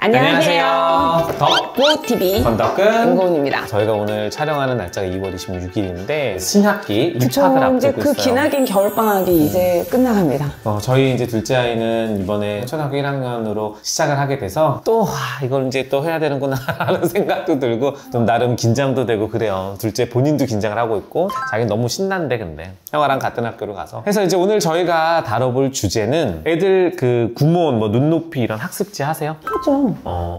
안녕하세요. 덕구TV 건덕근 은고은입니다. 저희가 오늘 촬영하는 날짜가 2월 26일인데 신학기 입학을 앞두고 이제 있어요. 기나긴 겨울방학이 이제 끝나갑니다. 저희 이제 둘째 아이는 이번에 초등학교 1학년으로 시작을 하게 돼서 또 이걸 이제 또 해야 되는구나 하는 생각도 들고 좀 나름 긴장도 되고 그래요. 둘째 본인도 긴장을 하고 있고 자기는 너무 신난데 근데 형아랑 같은 학교로 가서 그래서 이제 오늘 저희가 다뤄볼 주제는 애들 그 구몬 뭐 눈높이 이런 학습지 하세요? 하죠.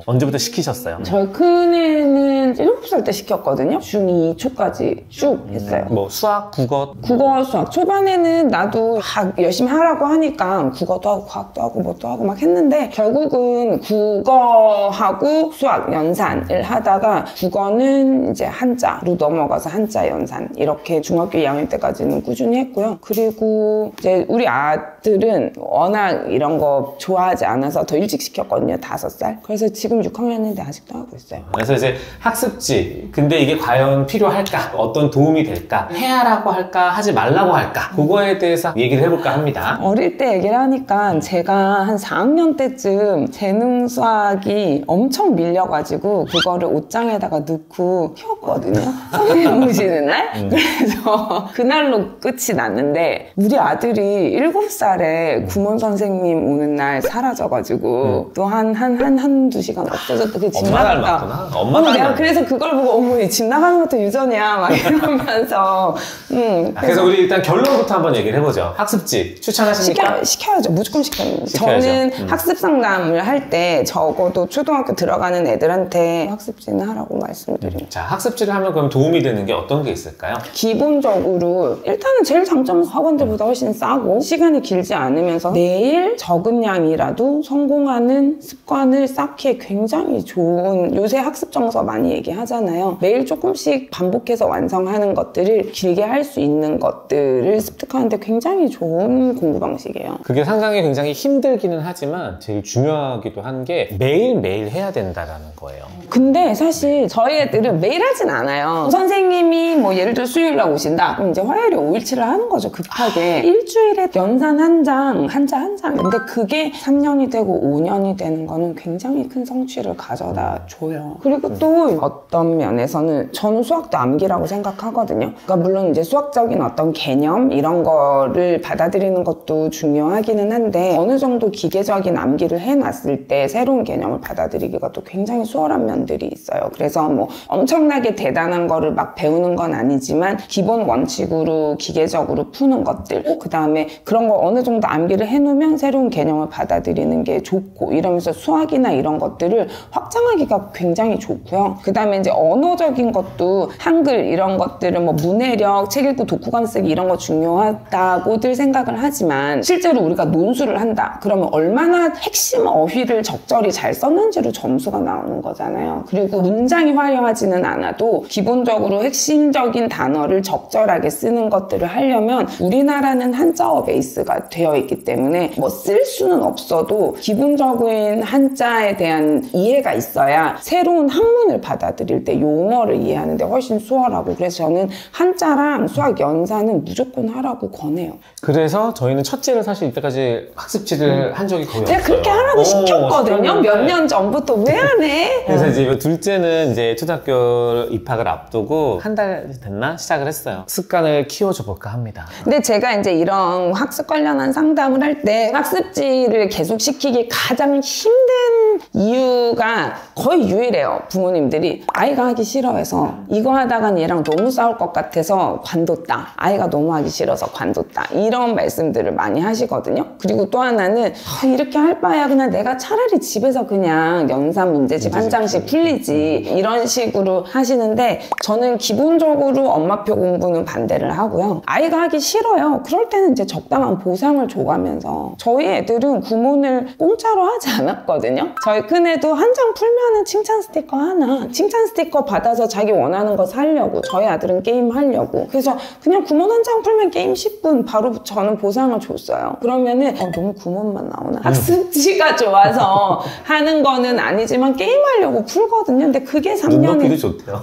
언제부터 시키셨어요? 저희 큰애는 7살 때 시켰거든요. 중2 초까지 쭉 했어요. 뭐 수학, 국어? 국어, 수학. 초반에는 나도 열심히 하라고 하니까 국어도 하고 과학도 하고 뭐도 하고 막 했는데 결국은 국어하고 수학 연산을 하다가 국어는 이제 한자로 넘어가서 한자 연산 이렇게 중학교 2학년 때까지는 꾸준히 했고요. 그리고 이제 우리 아들은 워낙 이런 거 좋아하지 않아서 더 일찍 시켰거든요. 5살. 그래서 지금 6학년인데 아직도 하고 있어요. 그래서 이제 학습지 근데 이게 과연 필요할까? 어떤 도움이 될까? 해야라고 할까? 하지 말라고 할까? 그거에 대해서 얘기를 해볼까 합니다. 어릴 때 얘기를 하니까 제가 한 4학년 때쯤 재능 수학이 엄청 밀려가지고 그거를 옷장에다가 넣고 키웠거든요. 선생님 오시는 날. 그래서 그날로 끝이 났는데 우리 아들이 7살에 구몬 선생님 오는 날 사라져가지고 또 한두 시간 없어졌다. 그 집 엄마 나갔다. 닮았구나. 엄마 닮았네. 내가 그래서 그걸 보고 어머니 집 나가는 것도 유전이야 막 이러면서 그래서 우리 일단 결론부터 한번 얘기를 해보죠. 학습지 추천하십니까? 시켜야죠. 무조건 시켜야죠. 시켜야죠. 저는 학습 상담을 할 때 적어도 초등학교 들어가는 애들한테 학습지는 하라고 말씀드립니다. 자, 학습지를 하면 그럼 도움이 되는 게 어떤 게 있을까요? 기본적으로 일단은 제일 장점은 학원들보다 훨씬 싸고 시간이 길지 않으면서 매일 적은 양이라도 성공하는 습관을 쌓기에 굉장히 좋은, 요새 학습 정서 많이 얘기하잖아요. 매일 조금씩 반복해서 완성하는 것들을 길게 할 수 있는 것들을 습득하는데 굉장히 좋은 공부 방식이에요. 그게 상당히 굉장히 힘들기는 하지만 제일 중요하기도 한 게 매일매일 해야 된다라는 거예요. 근데 사실 저희 애들은 매일 하진 않아요. 선생님이 뭐 예를 들어 수요일날 오신다. 그럼 이제 화요일에 5일치를 하는 거죠. 급하게. 일주일에 연산 한 장, 한자 한 장. 근데 그게 3년이 되고 5년이 되는 거는 굉장히 큰 성취를 가져다 줘요. 그리고 또 어떤 면에서는 저는 수학도 암기라고 생각하거든요. 그러니까 물론 이제 수학적인 어떤 개념 이런 거를 받아들이는 것도 중요하기는 한데 어느 정도 기계적인 암기를 해놨을 때 새로운 개념을 받아들이기가 또 굉장히 수월한 면들이 있어요. 그래서 뭐 엄청나게 대단한 거를 막 배우는 건 아니지만 기본 원칙으로 기계적으로 푸는 것들 그 다음에 그런 거 어느 정도 암기를 해놓으면 새로운 개념을 받아들이는 게 좋고 이러면서 수학이나 이런 것들을 확장하기가 굉장히 좋고요. 그 다음에 이제 언어적인 것도 한글 이런 것들은 뭐 문해력, 책 읽고 독후감 쓰기 이런 거 중요하다고들 생각을 하지만 실제로 우리가 논술을 한다. 그러면 얼마나 핵심 어휘를 적절히 잘 썼는지로 점수가 나오는 거잖아요. 그리고 문장이 화려하지는 않아도 기본적으로 핵심적인 단어를 적절하게 쓰는 것들을 하려면 우리나라는 한자어 베이스가 되어 있기 때문에 뭐 쓸 수는 없어도 기본적인 한자에 대한 이해가 있어야 새로운 학문을 받아들일 때 용어를 이해하는데 훨씬 수월하고 그래서 저는 한자랑 수학 연산은 무조건 하라고 권해요. 그래서 저희는 첫째를 사실 이때까지 학습지를 한 적이 거의 제가 없어요. 그렇게 하라고 시켰거든요. 몇 년 전부터 왜 안 해? 그래서 이제 둘째는 이제 초등학교 입학을 앞두고 한 달 됐나 시작을 했어요. 습관을 키워줘 볼까 합니다. 근데 제가 이제 이런 학습 관련한 상담을 할 때 학습지를 계속 시키기 가장 힘든 이유가 거의 유일해요. 부모님들이 아이가 하기 싫어해서 이거 하다간 얘랑 너무 싸울 것 같아서 관뒀다. 아이가 너무 하기 싫어서 관뒀다. 이런 말씀들을 많이 하시거든요. 그리고 또 하나는 이렇게 할 바에야 그냥 내가 차라리 집에서 그냥 연산 문제집 한 장씩 풀리지 이런 식으로 하시는데 저는 기본적으로 엄마표 공부는 반대를 하고요. 아이가 하기 싫어요. 그럴 때는 이제 적당한 보상을 줘가면서 저희 애들은 구몬을 공짜로 하지 않았거든요. 저희 큰애도 한 장 풀면은 칭찬 스티커 하나 칭찬 스티커 받아서 자기 원하는 거 사려고 저희 아들은 게임 하려고 그래서 그냥 구몬 한 장 풀면 게임 10분 바로 저는 보상을 줬어요. 그러면은 너무 구몬만 나오나? 학습지가 좋아서 하는 거는 아니지만 게임하려고 풀거든요. 근데 그게 3년이 눈높이도 좋대요.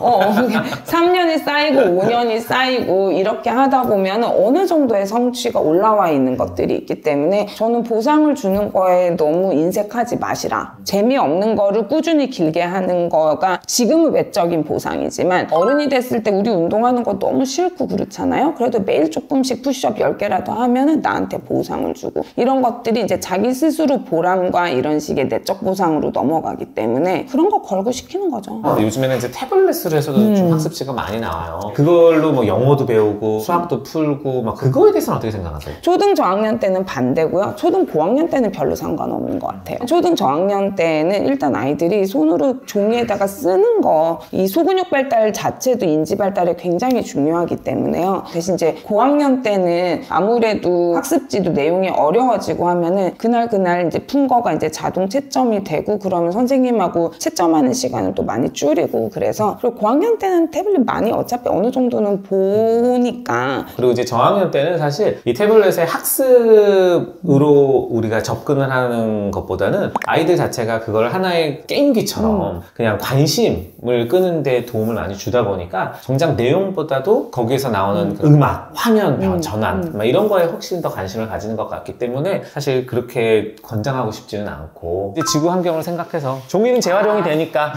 3년이 쌓이고 5년이 쌓이고 이렇게 하다 보면 어느 정도의 성취가 올라와 있는 것들이 있기 때문에 저는 보상을 주는 거에 너무 인색하지 마시라. 재미없는 거를 꾸준히 길게 하는 거가 지금은 외적인 보상이지만 어른이 됐을 때 우리 운동하는 거 너무 싫고 그렇잖아요. 그래도 매일 조금씩 푸시업 10개라도 하면은 나한테 보상을 주고 이런 것들이 이제 자기 스스로 보람과 이런 식의 내적 보상으로 넘어가기 때문에 그런 거 걸고 시키는 거죠. 요즘에는 이제 태블릿으로 해서도 좀 학습지가 많이 나와요. 그걸로 뭐 영어도 배우고 수학도 풀고 막 그거에 대해서는 어떻게 생각하세요? 초등 저학년 때는 반대고요. 초등 고학년 때는 별로 상관없는 것 같아요. 초등 저학년 때는 일단 아이들이 손으로 종이에다가 쓰는 거, 이 소근육 발달 자체도 인지 발달에 굉장히 중요하기 때문에요. 대신 이제 고학년 때는 아무래도 학습지도 내용이 어려워지고 하면은 그날 이제 푼 거가 이제 자동 채점이 되고 그러면 선생님하고 채점하는 시간을 또 많이 줄이고 그래서 그리고 고학년 때는 태블릿 많이 어차피 어느 정도는 보니까 그리고 이제 저학년 때는 사실 이 태블릿의 학습으로 우리가 접근을 하는 것보다는 아이들 자체가 그걸 하나의 게임기처럼 그냥 관심을 끄는 데 도움을 많이 주다 보니까 정작 내용보다도 거기에서 나오는 그 음악, 화면 전환 막 이런 거에 훨씬 더 관심을 가지는 것 같기 때문에 사실 그렇게 권장하고 싶지는 않고 이제 지구 환경을 생각해서 종이는 재활용이 되니까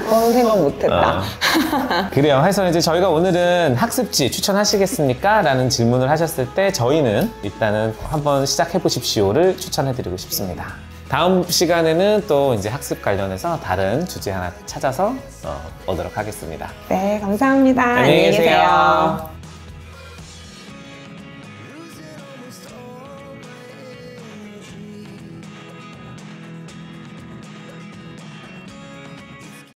그런 생각 못했다. 그래요. 해서 이제 저희가 오늘은 학습지 추천하시겠습니까? 라는 질문을 하셨을 때 저희는 일단은 한번 시작해 보십시오를 추천해 드리고 싶습니다. 다음 시간에는 또 이제 학습 관련해서 다른 주제 하나 찾아서 오도록 하겠습니다. 네, 감사합니다. 안녕히 계세요.